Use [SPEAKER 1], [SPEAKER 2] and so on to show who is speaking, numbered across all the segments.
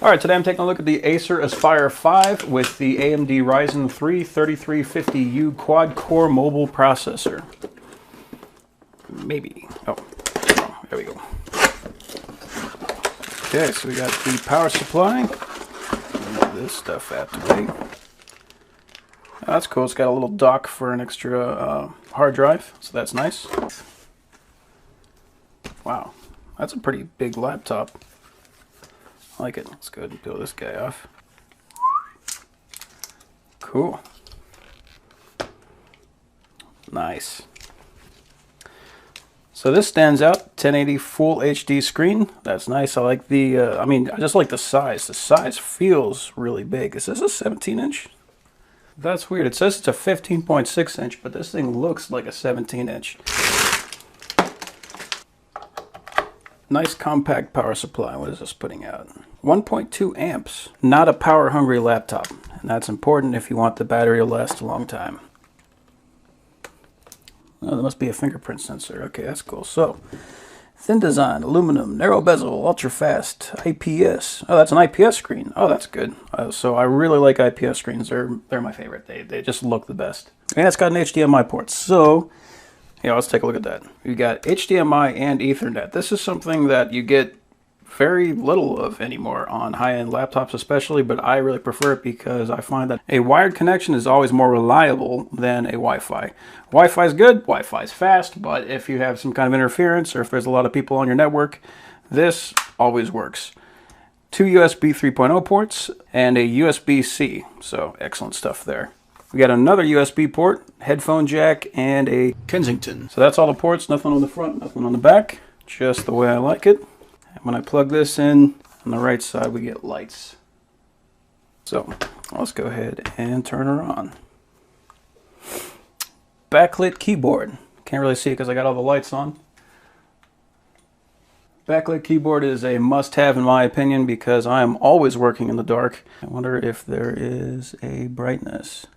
[SPEAKER 1] Alright, today I'm taking a look at the Acer Aspire 5 with the AMD Ryzen 3 3350U quad-core mobile processor. Maybe. Oh, there we go. Okay, so we got the power supply. Move this stuff out the way. Oh, that's cool. It's got a little dock for an extra hard drive, so that's nice. Wow, that's a pretty big laptop. I like it. Let's go ahead and peel this guy off. Cool. Nice. So this stands out, 1080 Full HD screen. That's nice. I like the, I just like the size. The size feels really big. Is this a 17 inch? That's weird. It says it's a 15.6 inch, but this thing looks like a 17 inch. Nice compact power supply. What is this putting out? 1.2 amps. Not a power-hungry laptop. And that's important if you want the battery to last a long time. Oh, there must be a fingerprint sensor. Okay, that's cool. So, thin design, aluminum, narrow bezel, ultra-fast, IPS. Oh, that's an IPS screen. Oh, that's good. So I really like IPS screens. They're my favorite. They just look the best. And it's got an HDMI port. So, yeah, let's take a look at that. You got HDMI and Ethernet. This is something that you get very little of anymore on high-end laptops especially, but I really prefer it because I find that a wired connection is always more reliable than a Wi-Fi. Wi-Fi is good, Wi-Fi is fast, but if you have some kind of interference or if there's a lot of people on your network, this always works. 2 USB 3.0 ports and a USB-C, so excellent stuff there. We got another USB port, headphone jack, and a Kensington. So that's all the ports, nothing on the front, nothing on the back, just the way I like it. And when I plug this in, on the right side we get lights. So let's go ahead and turn her on. Backlit keyboard. Can't really see it because I got all the lights on. Backlit keyboard is a must-have in my opinion because I am always working in the dark. I wonder if there is a brightness.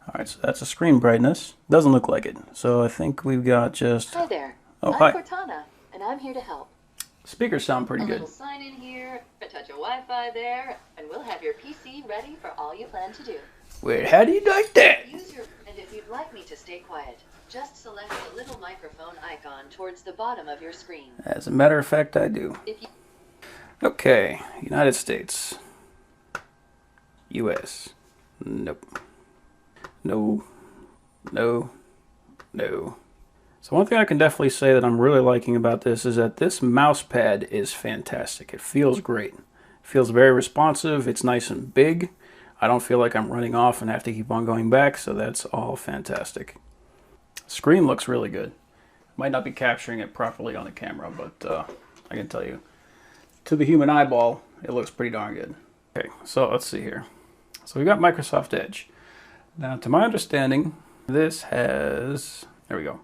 [SPEAKER 1] Alright, so that's a screen brightness. Doesn't look like it. So I think we've got just...
[SPEAKER 2] Hi there.
[SPEAKER 1] Oh,
[SPEAKER 2] I'm
[SPEAKER 1] hi.
[SPEAKER 2] Cortana, and I'm here to help.
[SPEAKER 1] Speakers sound pretty good.
[SPEAKER 2] A little sign in here, a touch of Wi-Fi there, and we'll have your PC ready for all you plan to do.
[SPEAKER 1] Wait, how do you like that?
[SPEAKER 2] And if you'd like me to stay quiet, just select the little microphone icon towards the bottom of your screen.
[SPEAKER 1] As a matter of fact, I do. Okay, United States. US. Nope. No. No. No. So one thing I can definitely say that I'm really liking about this is that this mouse pad is fantastic. It feels great. It feels very responsive. It's nice and big. I don't feel like I'm running off and have to keep on going back, so that's all fantastic. Screen looks really good. Might not be capturing it properly on the camera, but I can tell you, to the human eyeball, it looks pretty darn good. Okay, so let's see here. So we've got Microsoft Edge. Now, to my understanding, this has... There we go.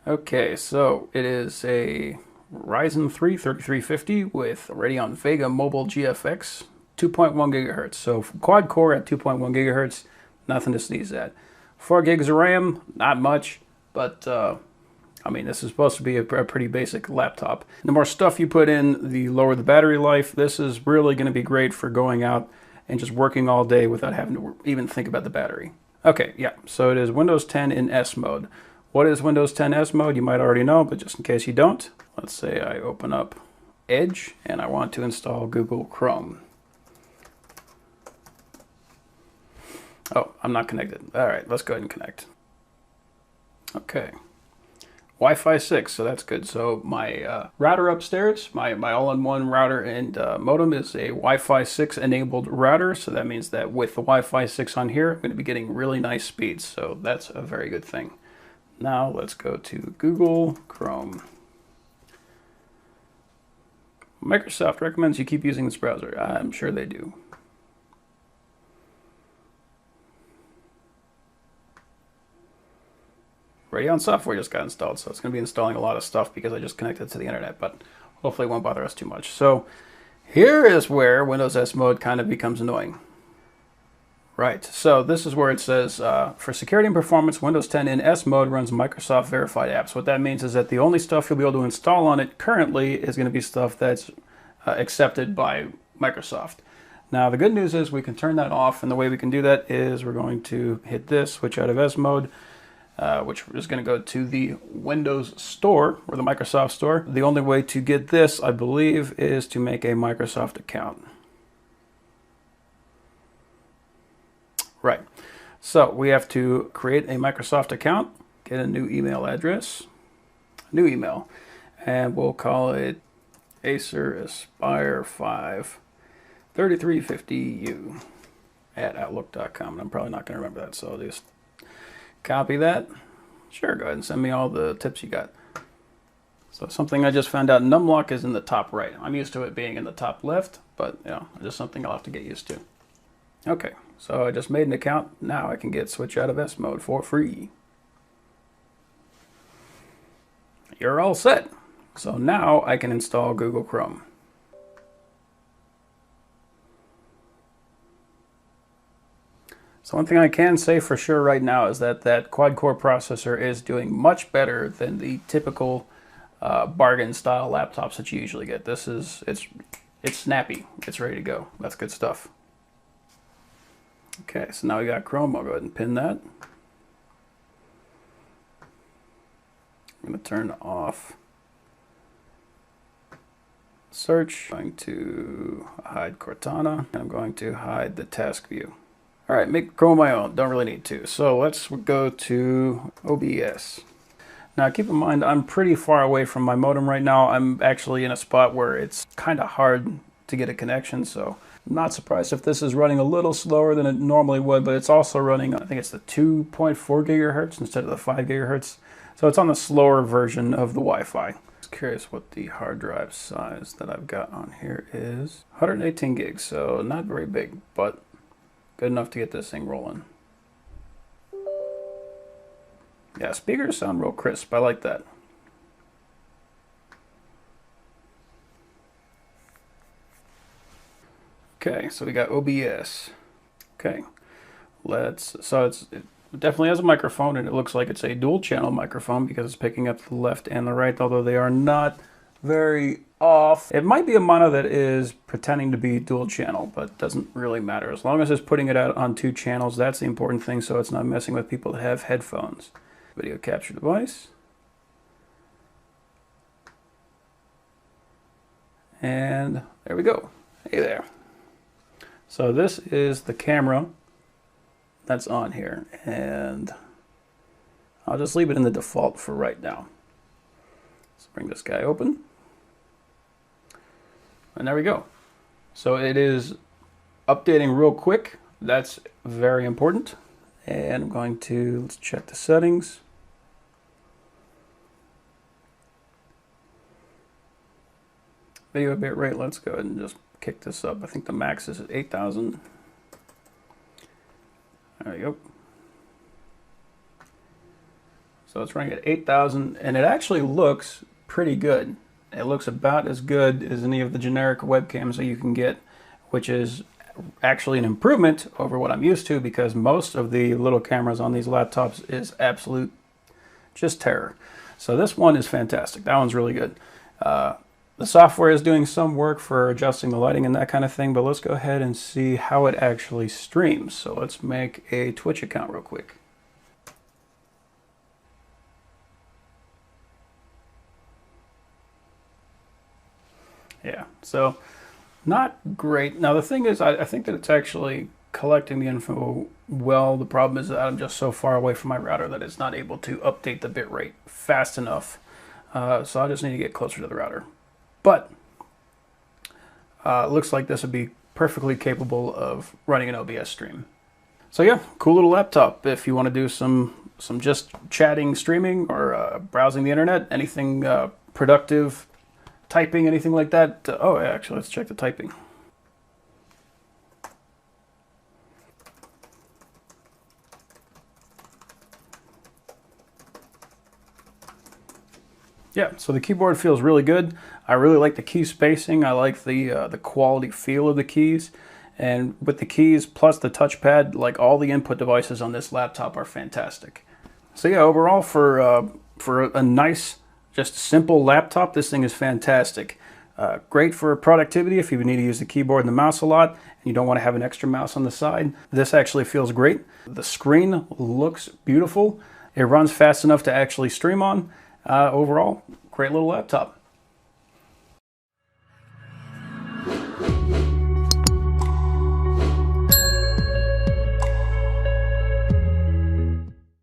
[SPEAKER 1] Okay, so it is a Ryzen 3 3350 with Radeon Vega Mobile GFX, 2.1 gigahertz. So quad core at 2.1 gigahertz, nothing to sneeze at. 4 gigs of RAM, not much, but I mean, this is supposed to be a pretty basic laptop. The more stuff you put in, the lower the battery life. This is really going to be great for going out and just working all day without having to even think about the battery. Okay, yeah, so it is Windows 10 in S mode. What is Windows 10 S mode? You might already know, but just in case you don't, let's say I open up Edge and I want to install Google Chrome. Oh, I'm not connected. All right, let's go ahead and connect. Okay. Wi-Fi 6, so that's good. So my router upstairs, my all-in-one router and modem is a Wi-Fi 6 enabled router. So that means that with the Wi-Fi 6 on here, I'm going to be getting really nice speeds. So that's a very good thing. Now let's go to Google Chrome. Microsoft recommends you keep using this browser. I'm sure they do. Radeon software just got installed, so it's going to be installing a lot of stuff because I just connected to the internet, but hopefully it won't bother us too much. So here is where Windows S mode kind of becomes annoying. Right, so this is where it says, for security and performance, Windows 10 in S mode runs Microsoft verified apps. What that means is that the only stuff you'll be able to install on it currently is going to be stuff that's accepted by Microsoft. Now the good news is we can turn that off, and the way we can do that is we're going to hit this, switch out of S mode, which is going to go to the Windows Store, or the Microsoft Store. The only way to get this, I believe, is to make a Microsoft account. Right. So we have to create a Microsoft account, get a new email address, new email, and we'll call it Acer Aspire 5 3350U at outlook.com. I'm probably not going to remember that, so I'll just copy that. Sure, go ahead and send me all the tips you got. So something I just found out, numlock is in the top right. I'm used to it being in the top left, but you know, just something I'll have to get used to. Okay, so I just made an account. Now I can get switch out of S mode for free. You're all set. So now I can install Google Chrome. So one thing I can say for sure right now is that that quad-core processor is doing much better than the typical bargain style laptops that you usually get. This is, it's snappy. It's ready to go. That's good stuff. Okay, so now we got Chrome. I'll go ahead and pin that. I'm going to turn off search. I'm going to hide Cortana. I'm going to hide the task view. All right, make Chrome my own. Don't really need to. So let's go to OBS. Now keep in mind, I'm pretty far away from my modem right now. I'm actually in a spot where it's kind of hard to get a connection, so I'm not surprised if this is running a little slower than it normally would, but it's also running, I think it's the 2.4 gigahertz instead of the 5 gigahertz. So it's on the slower version of the Wi-Fi. Just curious what the hard drive size that I've got on here is. 118 gigs, so not very big, but good enough to get this thing rolling. Yeah, speakers sound real crisp. I like that. Okay, so we got OBS. Okay, so it definitely has a microphone, and it looks like it's a dual channel microphone because it's picking up the left and the right, although they are not very off. It might be a mono that is pretending to be dual channel, but doesn't really matter. As long as it's putting it out on 2 channels, that's the important thing, so it's not messing with people that have headphones. Video capture device. And there we go. Hey there. So this is the camera that's on here, and I'll just leave it in the default for right now. Let's bring this guy open. And there we go. So it is updating real quick. That's very important. And I'm going to, let's check the settings. Video bit rate, let's go ahead and just kick this up. I think the max is at 8,000. There we go. So it's running at 8,000, and it actually looks pretty good. It looks about as good as any of the generic webcams that you can get, which is actually an improvement over what I'm used to, because most of the little cameras on these laptops is absolute just terror. So this one is fantastic. That one's really good. The software is doing some work for adjusting the lighting and that kind of thing, but let's go ahead and see how it actually streams. So let's make a Twitch account real quick. Yeah, so not great. Now the thing is, I think that it's actually collecting the info well. The problem is that I'm just so far away from my router that it's not able to update the bitrate fast enough. So I just need to get closer to the router. But it looks like this would be perfectly capable of running an OBS stream. So yeah, cool little laptop if you want to do some just chatting, streaming, or browsing the internet, anything productive, typing, anything like that. Oh, yeah, actually, let's check the typing. Yeah, so the keyboard feels really good. I really like the key spacing. I like the quality feel of the keys. And with the keys plus the touchpad, like all the input devices on this laptop are fantastic. So yeah, overall for a nice, just simple laptop, this thing is fantastic. Great for productivity if you need to use the keyboard and the mouse a lot and you don't want to have an extra mouse on the side. This actually feels great. The screen looks beautiful. It runs fast enough to actually stream on. Overall, great little laptop.